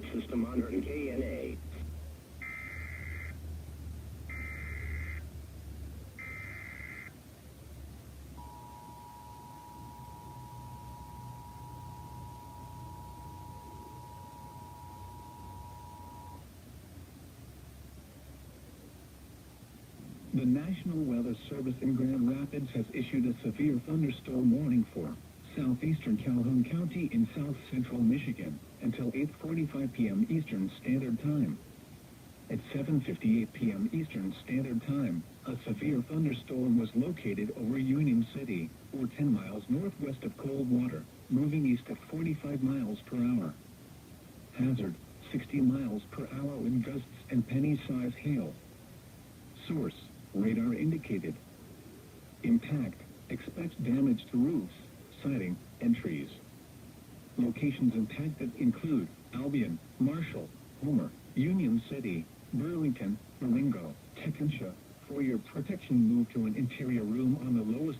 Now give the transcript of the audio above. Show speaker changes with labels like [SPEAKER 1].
[SPEAKER 1] alert system on KNA.
[SPEAKER 2] The National Weather Service in Grand Rapids has issued a severe thunderstorm warning for southeastern Calhoun County in south central Michigan until 8:45 p.m. Eastern Standard Time. At 7:58 p.m. Eastern Standard Time, a severe thunderstorm was located over Union City, or 10 miles northwest of Coldwater, moving east at 45 miles per hour. Hazard, 60 miles per hour wind gusts and penny-size hail. Source, radar indicated. Impact, expect damage to roofs, siding, and trees. Locations impacted include Albion, Marshall, Homer, Union City, Burlington, Marengo, Tekonsha. For your protection, move to an interior room on the lowest